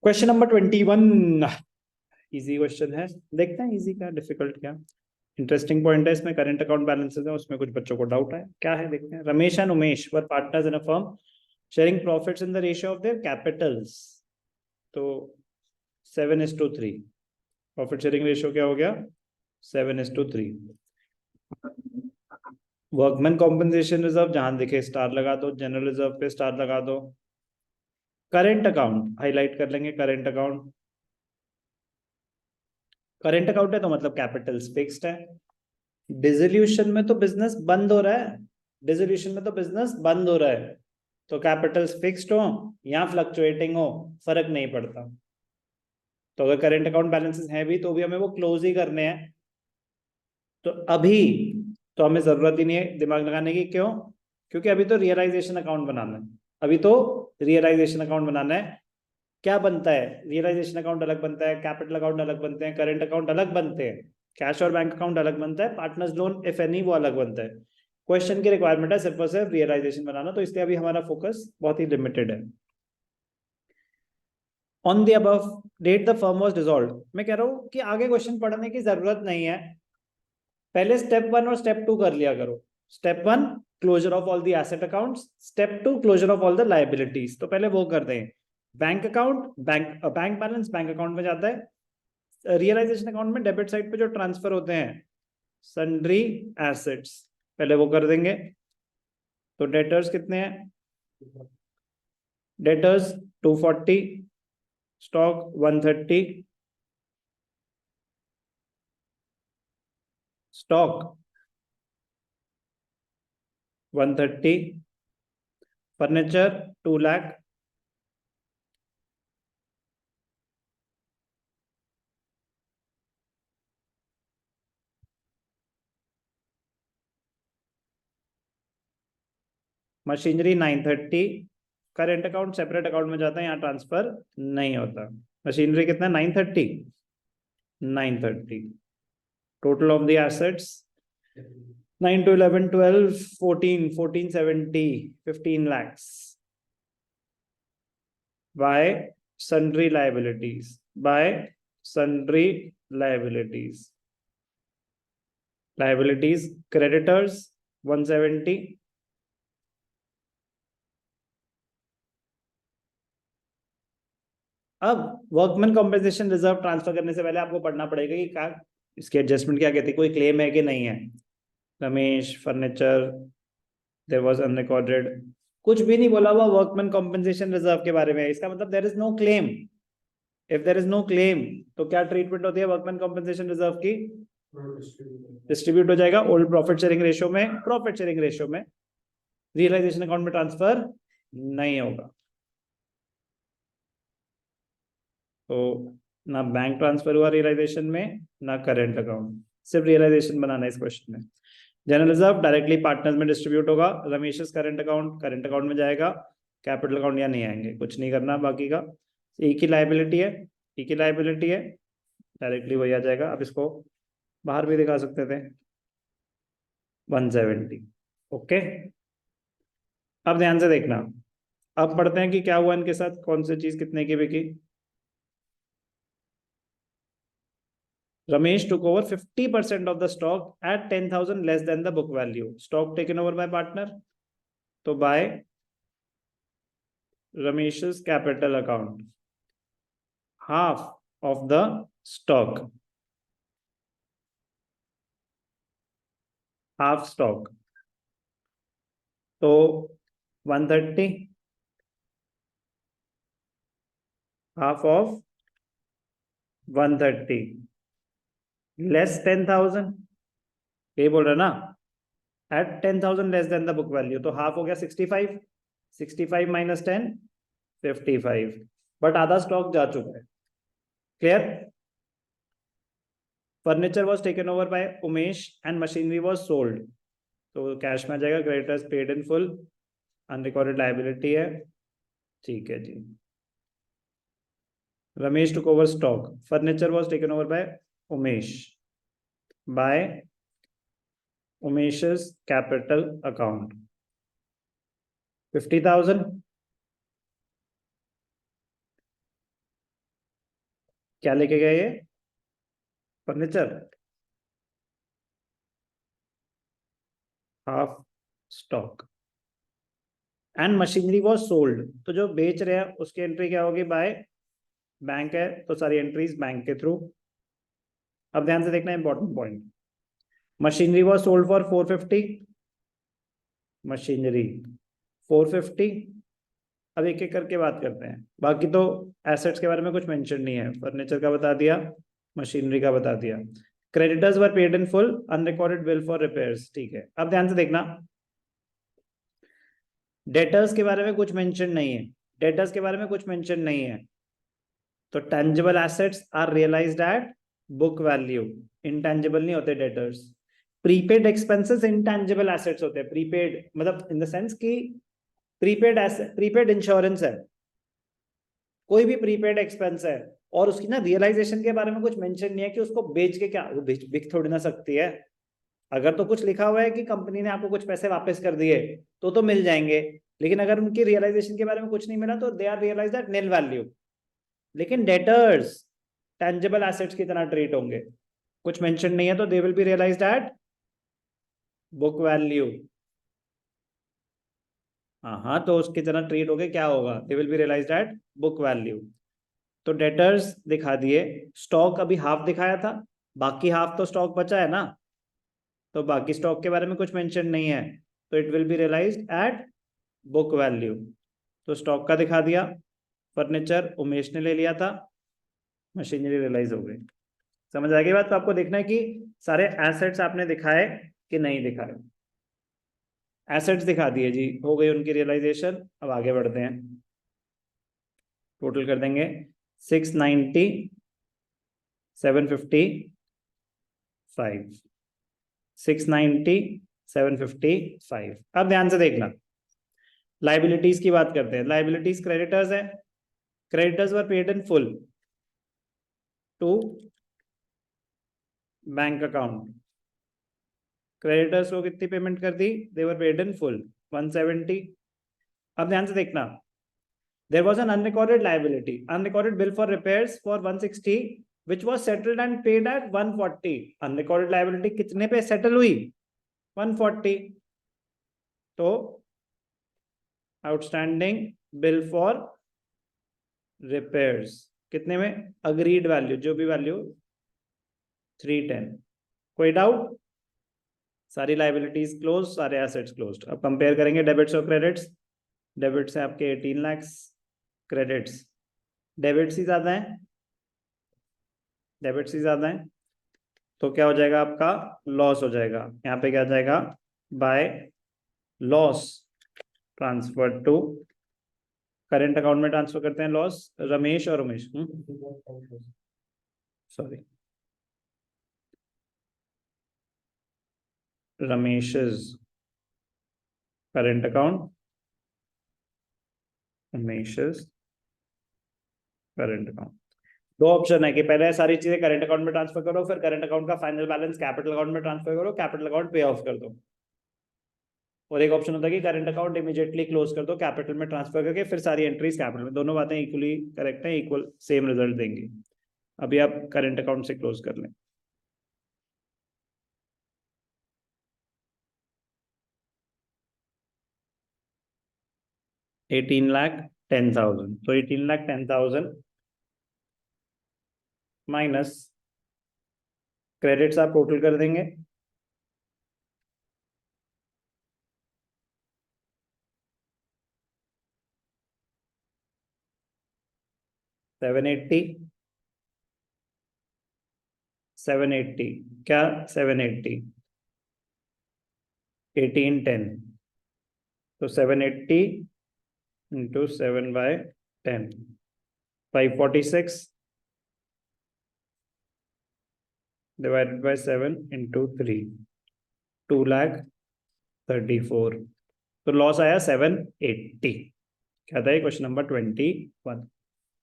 Question number 21 easy question है। देखते हैं इजी क्या डिफिकल्ट क्या। इंटरेस्टिंग पॉइंट है इसमें, करंट अकाउंट बैलेंसेस है, उसमें कुछ बच्चों को डाउट है क्या है। देखते हैं। Ramesh and Umesh were partners in a firm sharing profits in the ratio of their Capitals. तो 7:3 प्रॉफिट शेयरिंग रेशियो क्या हो गया? 7:3। वर्कमैन कॉम्पनसेशन रिजर्व जहां दिखे स्टार लगा दो, जनरल रिजर्व पे स्टार लगा दो। करेंट अकाउंट हाईलाइट कर लेंगे। करेंट अकाउंट, करेंट अकाउंट है तो मतलब कैपिटल्स फिक्स्ड है। डिसोल्यूशन में तो बिजनेस बंद हो रहा है, डिसोल्यूशन में तो बिजनेस बंद हो रहा है, तो कैपिटल्स फिक्स्ड हो या फ्लक्चुएटिंग हो फर्क नहीं पड़ता। तो अगर करंट अकाउंट बैलेंसेस हैं भी तो भी हमें वो क्लोज ही करने हैं। तो अभी तो हमें जरूरत ही नहीं है दिमाग लगाने की। क्यों? क्योंकि अभी तो रियलाइजेशन अकाउंट बनाना है। अभी तो रियलाइजेशन अकाउंट बनाना है। क्या बनता है? रियलाइजेशन अकाउंट अलग बनता है, कैपिटल अकाउंट अलग बनते हैं, करंट अकाउंट अलग बनते हैं, कैश और बैंक अकाउंट अलग बनता है, पार्टनर्स लोन इफ एनी वो अलग बनता है। क्वेश्चन की रिक्वायरमेंट है सिर्फ और सिर्फ रियलाइजेशन बनाना, तो इसलिए अभी हमारा फोकस बहुत ही लिमिटेड है। On the above date the firm was dissolved. मैं कह रहा हूं कि आगे क्वेश्चन पढ़ने की जरूरत नहीं है, पहले स्टेप 1 और स्टेप 2 कर लिया करो। Step 1 closure of all the asset accounts, step 2 closure of all the liabilities. तो पहले वो कर दें। Bank account, bank balance bank account में जाता है। रियलाइजेशन अकाउंट में डेबिट साइड पे जो ट्रांसफर होते हैं सन्ड्री एसेट्स, पहले वो कर देंगे। तो डेटर्स कितने हैं? Debtors 240, stock 130, stock 130, furniture 2 lakh, machinery 930। Current account separate account में जाता है, यहाँ ट्रांसफर नहीं होता। मशीनरी कितना? 930, 930। Total of the assets 9 to 11 12 14 1470 15 lakhs by sundry liabilities, by sundry liabilities. Liabilities creditors 170, अब वर्कमैन कॉम्पेंसेशन रिजर्व ट्रांसफर करने से पहले आपको पढ़ना पड़ेगा कि क्या इसकी एडजस्टमेंट क्या कहती है, कोई क्लेम है कि नहीं है। Ramesh furniture there was unrecorded, कुछ भी नहीं बोला हुआ वर्कमैन कॉम्पेंसेशन रिजर्व के बारे में, इसका मतलब there is no claim. If there is no claim तो क्या ट्रीटमेंट होती है वर्कमैन कॉम्पेंसेशन रिजर्व की? डिस्ट्रीब्यूट हो जाएगा ओल्ड प्रॉफिट शेयरिंग रेशियो में, प्रॉफिट शेयरिंग रेशियो में, रियलाइजेशन अकाउंट में ट्रांसफर नहीं होगा। तो ना बैंक ट्रांसफर हुआ रियलाइजेशन में, ना करेंट अकाउंट, सिर्फ रियलाइजेशन बनाना है इस क्वेश्चन में। जनरल रिजर्व डायरेक्टली पार्टनर्स में डिस्ट्रीब्यूट होगा, रमेश करंट अकाउंट में जाएगा, कैपिटल अकाउंट या नहीं आएंगे, कुछ नहीं करना बाकी का। एक ही लाइबिलिटी है, एक ही लाइबिलिटी है, डायरेक्टली वही आ जाएगा। अब इसको बाहर भी दिखा सकते थे 170। ओके, अब ध्यान से देखना। अब पढ़ते हैं कि क्या हुआ इनके साथ, कौन सी चीज कितने की बिकी। Ramesh took over 50% of the stock at 10,000 less than the book value. Stock taken over by partner. So by Ramesh's capital account, half of the stock, half stock. So 130, half of 130 less 10,000. ये बोल रहा ना, at 10,000 less than the book value, तो half हो गया 65, 65 minus 10 55, but आधा stock जा चुका है। Clear? Furniture was taken over by Umesh and machinery was sold, तो कैश में आ जाएगा। Creditors paid in full, unrecorded liability है। ठीक है जी। Ramesh took over stock, furniture was taken over by Umesh's capital account 50,000, क्या लेके गए ये? Furniture, half stock. And machinery was sold, तो जो बेच रहे हैं उसकी एंट्री क्या होगी? बाय बैंक है तो सारी एंट्रीज बैंक के थ्रू। अब ध्यान से देखना important point, machinery was sold for 450, machinery 450। अब एक एक करके बात करते हैं, बाकी तो एसेट्स के बारे में कुछ मेंशन नहीं है, फर्नीचर का बता दिया, मशीनरी का बता दिया। Creditors were paid in full, unrecorded bill for repairs, ठीक है। अब ध्यान से देखना, डेटर्स के बारे में कुछ मेंशन नहीं है, डेटर्स के बारे में कुछ मेंशन नहीं है, तो tangible assets are realised at book value, intangible नहीं होते debtors. Prepaid expenses intangible assets होते हैं, प्रीपेड मतलब इन द सेंस कि प्रीपेड एसेट, प्रीपेड इंश्योरेंस है, कोई भी प्रीपेड एक्सपेंस है और उसकी ना रियलाइजेशन के बारे में कुछ मेंशन नहीं है कि उसको बेच के क्या, वो बिक थोड़ी ना सकती है। अगर तो कुछ लिखा हुआ है कि कंपनी ने आपको कुछ पैसे वापस कर दिए तो मिल जाएंगे, लेकिन अगर उनकी रियलाइजेशन के बारे में कुछ नहीं मिला तो they are realised at nil value. लेकिन डेटर्स टेंजिबल एसेट्स की तरह ट्रीट होंगे, कुछ मेंशन नहीं है तो they will be realised at book value. हाँ, तो उसकी तरह ट्रीट होके क्या होगा? They will be realised at book value. तो डेटर्स दिखा दिए, स्टॉक अभी हाफ दिखाया था, बाकी हाफ तो स्टॉक बचा है ना, तो बाकी स्टॉक के बारे में कुछ मेंशन नहीं है, तो it will be realised at book value. तो स्टॉक का दिखा दिया, फर्नीचर उमेश ने ले लिया था, मशीनरी रियलाइज हो गई। समझ आ गई बात? तो आपको देखना है कि सारे एसेट्स आपने दिखाए कि नहीं दिखाए। एसेट्स दिखा दिए जी, हो गई उनकी रियलाइजेशन। अब आगे बढ़ते हैं, टोटल कर देंगे 690, 755, 690, 755। अब ध्यान से देखना, लाइबिलिटीज की बात करते हैं। लाइबिलिटीज क्रेडिटर्स है, creditors were paid in full to bank account. Creditors को कितनी पेमेंट कर दी? दे वर पेड इन फुल 170। अब ध्यान से देखना, there was an unrecorded liability, unrecorded bill for repairs for 160 which was settled and paid at 140। unrecorded liability कितने पे settle हुई? 140। तो आउटस्टैंडिंग बिल फॉर रिपेयर्स कितने में? अग्रीड वैल्यू, जो भी वैल्यू 310। कोई डाउट? सारी लाइबिलिटीज क्लोज, सारे एसेट्स क्लोज्ड। अब कंपेयर करेंगे डेबिट्स और क्रेडिट्स। डेबिट्स है आपके 18 लाख, क्रेडिट्स डेबिट्स ही ज्यादा है, डेबिट्स ही ज्यादा है, तो क्या हो जाएगा? आपका लॉस हो जाएगा। यहाँ पे क्या आ जाएगा? By loss transfer to current account में ट्रांसफर करते हैं लॉस। रमेश और Umesh, sorry, Ramesh's current account, Ramesh's current account. दो ऑप्शन है कि पहले सारी चीजें करेंट अकाउंट में ट्रांसफर करो, फिर करेंट अकाउंट का फाइनल बैलेंस कैपिटल अकाउंट में ट्रांसफर करो, कैपिटल अकाउंट पे ऑफ कर दो। और एक ऑप्शन होता है कि करंट अकाउंट इमीडिएटली क्लोज कर दो कैपिटल में ट्रांसफर करके, फिर सारी एंट्रीज कैपिटल में। दोनों बातें इक्वली करेक्ट है, इक्वल सेम रिजल्ट देंगी। अभी आप करंट अकाउंट से क्लोज कर लें। $18,10,000, तो 18,10,000 माइनस क्रेडिट्स आप टोटल कर देंगे, सेवन एट्टी क्या 780, 1810, तो 780 इंटू 7/10, 546 डिवाइडेड बाय 7 इंटू 3, 2,34,000। तो लॉस आया 780। क्या था ये? Question number 21।